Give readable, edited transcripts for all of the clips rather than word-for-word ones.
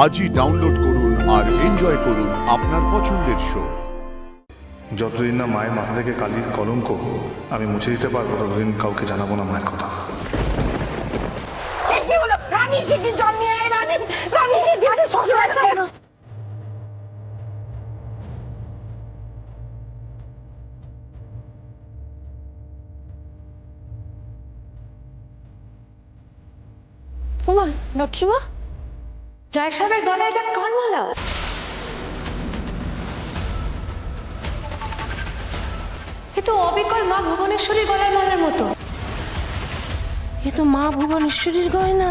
আজই ডাউনলোড করুন আর এনজয় করুন আপনার পছন্দের শো। যতদিন না মায়ের মাথা থেকে কালির কলঙ্ক আমি মুছে দিতে পারবো ততদিন কাউকে জানাবো না মায়ের কথা। লক্ষ্মীমা, রায় সাহেবের গলায় এটা কার মালা? এ তো অবিকল মা ভুবনেশ্বরীর গলার মালার মতো। এ তো মা ভুবনেশ্বরীর গয়না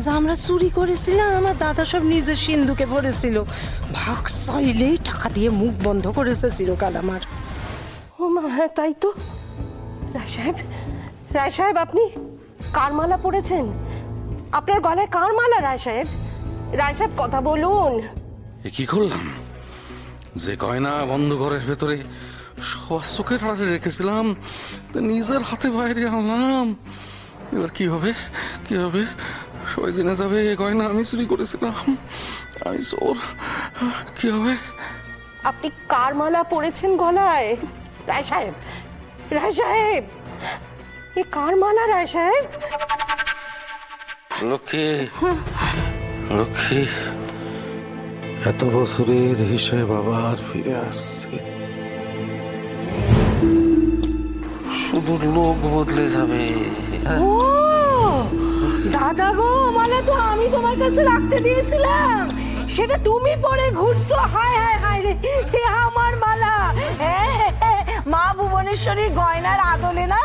যা আমরা চুরি করেছিলাম। আমার দাদা সব নিজের সিন্ধুকে ভরেছিল। ভাগ চাইলেই টাকা দিয়ে মুখ বন্ধ করেছে চিরকাল আমার। ও মা, হ্যাঁ তাই তো। রায় সাহেব আপনি কার মালা পরেছেন? আপনার গলায় কার মালা রায় সাহেব? রায় সাহেব কথা বলুন। কি করলাম? যে গয়না বন্ধ ঘরের ভেতরে সবার চোখের আড়ালে রেখেছিলাম নিজের হাতে বাইরে আনলাম। এবার কি হবে? কি হবে? সবাই জেনে যাবে এই গয়না আমি চুরি করেছিলাম, আমি চোর। কি হবে? আপনি কার মালা পরেছেন গলায় রায় সাহেব? রায় সাহেব, এ কার মালা রায় সাহেব? লক্ষ্মী, লক্ষ্মী, এত বছরের হিসেব আবার ফিরে আসছে। শুধু লোক বদলে যাবে। ও দাদা গো, মালা তো আমি তোমার কাছে রাখতে দিয়েছিলাম, সেটা তুমি পরে ঘুরছো। হায় হায় হায় রে, এ আমার মালা। মা ভুবনেশ্বরী গয়নার আদলে না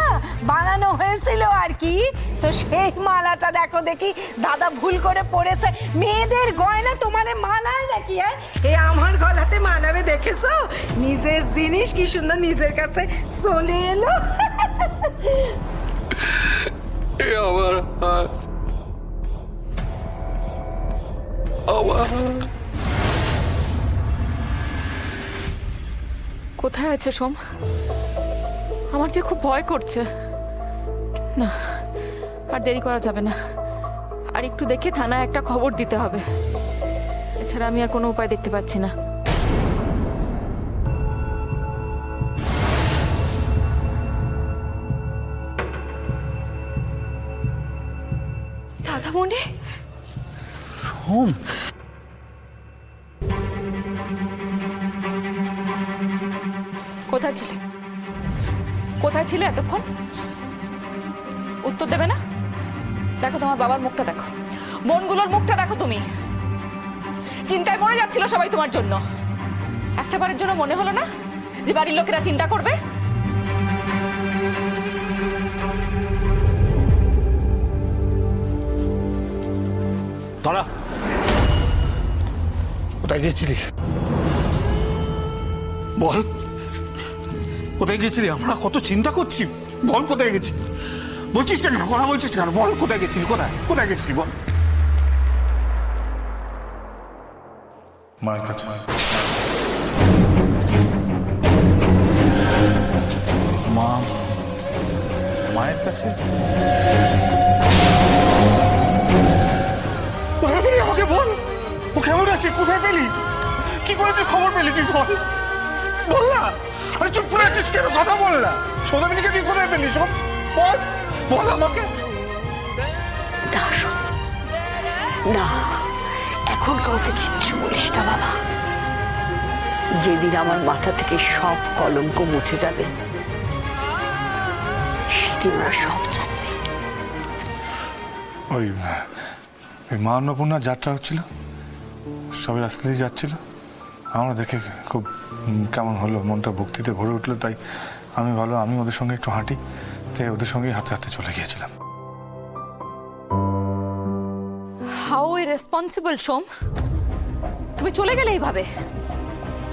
বানানো হয়েছিল আর কি। তো সেই মালাটা দেখো দেখি দাদা ভুল করে পড়েছে। মেয়েদের গয়না তোমারে মানায় নাকি? এ আমার গলাতে মানাবে দেখেছো? নিজের জিনিস কি সুন্দর নিজের কাছে চলে এলো। আমার কোথায় আছে সোম? আমার যে খুব ভয় করছে। না, আর দেরি করা যাবে না। আর একটু দেখে থানায় একটা খবর দিতে হবে। এছাড়া আমি আর কোনো উপায় দেখতে পাচ্ছি না। দাদামণি, সোম, কোথায় ছিলে? কোথায় ছিলে এতক্ষণ? উত্তর দেবে না? দেখো তোমার বাবার মুখটা দেখো, বোনগুলোর মুখটা দেখো। তুমি চিন্তায় মরে যাচ্ছিল সবাই তোমার জন্য। একটা বারের জন্য মনে হলো না যে বাড়ির লোকেরা চিন্তা করবে? দাঁড়া, কোথায় গেছিলি? বল, কোথায় গেছিলি? আমরা কত চিন্তা করছি। বল কোথায় গেছি? বলছিস না কেন? কথা বলছিস কেন? বল কোথায় গেছিলি? কোথায় কোথায় গেছিলি বল। মায়ের কাছে। মা, মায়ের কাছে? কোথায় পেলি আমাকে বল? ও কেমন আছে? কোথায় পেলি? কি করে তুই খবর পেলি? তুই বল, বল না। আরে চুপ করে আছিস কেন? কথা বল না। সৌদামিনীকে তুই কোথায় পেলি? সব বল, বল আমাকে। না, এখন কাউকে কিচ্ছু বলিস না বাবা। যেদিন আমার মাথা থেকে সব কলঙ্ক মুছে যাবে সেদিন ওরা সব জানবে। ওই মা অন্নপূর্ণার যাত্রা হচ্ছিল, সবাই রাস্তা দিয়ে যাচ্ছিল। আমরা দেখে খুব কেমন হলো, মনটা ভক্তিতে ভরে উঠলো। তাই আমি ভালো আমি ওদের সঙ্গে একটু হাঁটি, তাই ওদের সঙ্গেই হাঁটতে হাঁটতে চলে গিয়েছিলাম। হাউ ইরেসপন্সিবল সোম, তুমি চলে গেলে এইভাবে?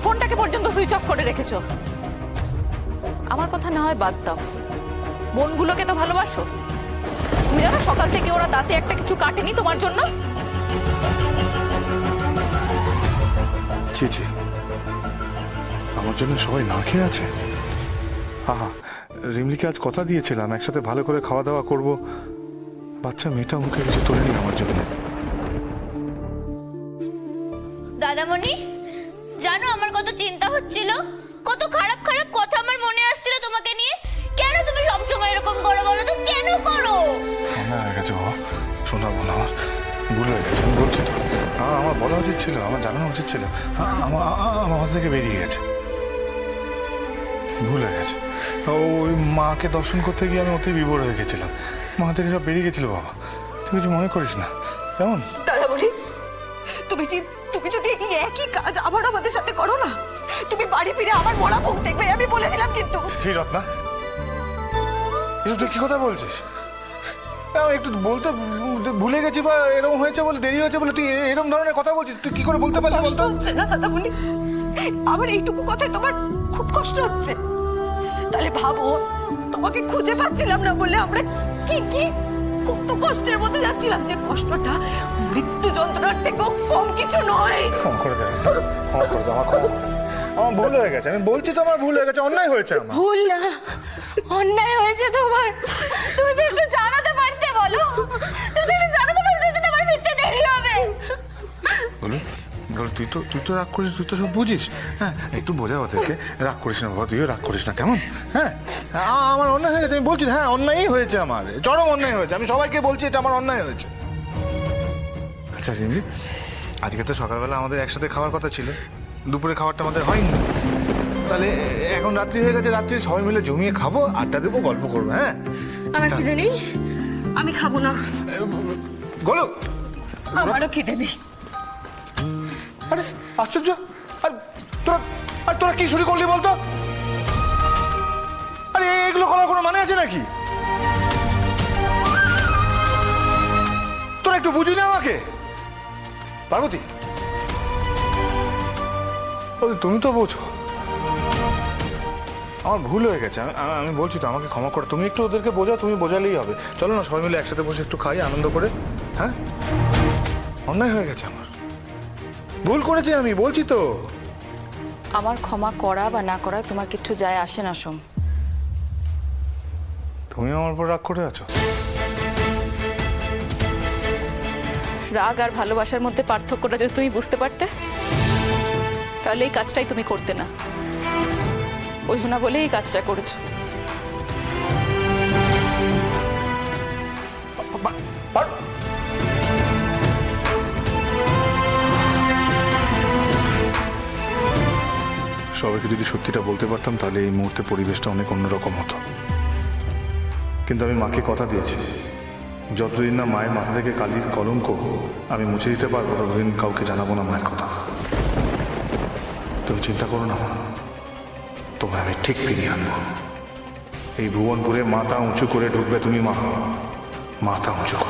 ফোনটাকে পর্যন্ত সুইচ অফ করে রেখেছো। আমার কথা না হয় বাদ দাও, বোনগুলোকে তো ভালোবাসো। তুমি জানো সকাল থেকে ওরা দাঁতে একটা কিছু কাটেনি তোমার জন্য। ছি ছি, আমার জন্য সবাই না খেয়ে আছে। আহা, রিমলিকে আজ কথা দিয়েছিলাম একসাথে ভালো করে খাওয়া দাওয়া করবো। বাচ্চা মেয়েটা মুখে কিছু তোলেনি আমার জন্য। দাদামণি, জানো আমার কত চিন্তা হচ্ছিল, কত খারাপ খারাপ কথা আমার মনে আসছিল তোমাকে নিয়ে। কেন তুমি সবসময় এরকম করো বলো তো, কেন করো? অন্যায় হয়ে গেছে বাবা, শোনা বোন আমার ভুল হয়ে গেছে, আমি বলছি তো। আমার বলা উচিত ছিল, আমার জানানো উচিত ছিল, আমার হাত থেকে বেরিয়ে গেছে, ভুল হয়ে গেছে। ওই মাকে দর্শন করতে গিয়ে আমি অতি বিভোর হয়ে গেছিলাম, মা থেকে সব বেরিয়ে গেছিল বাবা, তুই কিছু মনে করিস না কেমন? দাদামণি, তুমি যদি এই একই কাজ আবার আমাদের সাথে করো না, তুমি বাড়ি ফিরে আমার মরা মুখ দেখবে, আমি বলে দিলাম কিন্তু। ঠিক রত্না, তুই কি কথা বলছিস? আমি একটু বলতে ভুলে গেছি বা এরকম হয়েছে বলে, দেরি হয়েছে বলে তুই এরকম ধরনের কথা বলছিস, তুই কি করে বলতে পারলি? কষ্ট হচ্ছে না দাদামণি? আমার এইটুকু কথায় তোমার খুব কষ্ট হচ্ছে? তাহলে ভাবো, তোমাকে খুঁজে পাচ্ছিলাম না বলে আমরা কি কি কত কষ্টের মধ্যে যাচ্ছিলাম, যে কষ্টটা মৃত্যু যন্ত্রণার থেকেও কম কিছু নয়। ক্ষমা করে দে, ক্ষমা করে দে, আমার ভুল হয়ে গেছে, আমি বলছি তো আমার ভুল হয়ে গেছে, অন্যায় হয়েছে আমার। ভুল না, অন্যায় হয়েছে তোমার। তুমি তো একটু জানাতে পারতে, বলো, তুমি তো একটু জানাতে পারতে যে তোমার ফিরতে দেরি হবে। বলুন, তুই তো রাগ করিস, তুই তো সব বুঝিস। হ্যাঁ, একটু বোঝা ওদেরকে, রাগ করিস না বাবা, তুইও রাগ করিস না কেমন? হ্যাঁ, আমার অন্যায় হয়ে গেছে, আমি বলছি হ্যাঁ অন্যায়ই হয়েছে, আমার চরম অন্যায় হয়েছে, আমি সবাইকে বলছি এটা আমার অন্যায় হয়েছে। আচ্ছা রিমি, আজকে তো সকালবেলা আমাদের একসাথে খাওয়ার কথা ছিল, দুপুরে খাবারটা আমাদের হয়নি, তাহলে এখন রাত্রি হয়ে গেছে, রাত্রি সবাই মিলে জমিয়ে খাবো, আড্ডা দেবো, গল্প করবো। হ্যাঁ, আমার খিদে নেই, আমি খাবো না। বলো। আমারও খিদে নেই। আরে আশ্চর্য, আর তোরা কি শুরু করলি বলতো? আরে এগুলো করার কোনো মানে আছে নাকি? তোরা একটু বুঝি না আমাকে? পার্বতী, তুমি তো বোঝো আমার ভুল হয়ে গেছে, আমি বলছি তো, আমাকে ক্ষমা করো, তুমি একটু ওদেরকে বোঝাও, তুমি বোঝালেই হবে। চলো না সবাই মিলে একসাথে বসে একটু খাই আনন্দ করে। হ্যাঁ, অন্যায় হয়ে গেছে আমার, ভুল করেছি আমি, বলছি তো। আমার ক্ষমা করা বা না করা তোমার কিচ্ছু যায় আসে না সোম। তুমি আমার উপর রাগ করে আছো? রাগ আর ভালোবাসার মধ্যে পার্থক্যটা যদি তুমি বুঝতে পারতে, তাহলে এই কাজটাই তুমি করতে না। বোঝো না বলে এই কাজটা করেছো। সবাইকে যদি সত্যিটা বলতে পারতাম, তাহলে এই মুহূর্তে পরিবেশটা অনেক অন্যরকম হতো। কিন্তু আমি মাকে কথা দিয়েছি, যতদিন না মায়ের মাথা থেকে কালির কলঙ্ক আমি মুছে দিতে পারবো, ততদিন কাউকে জানাবো না মায়ের কথা। তুমি চিন্তা করো না মা, তোমায় আমি ঠিক ফিরিয়ে আনবো। এই ভুবনপুরে মাথা উঁচু করে ঢুকবে তুমি মা, মাথা উঁচু করে।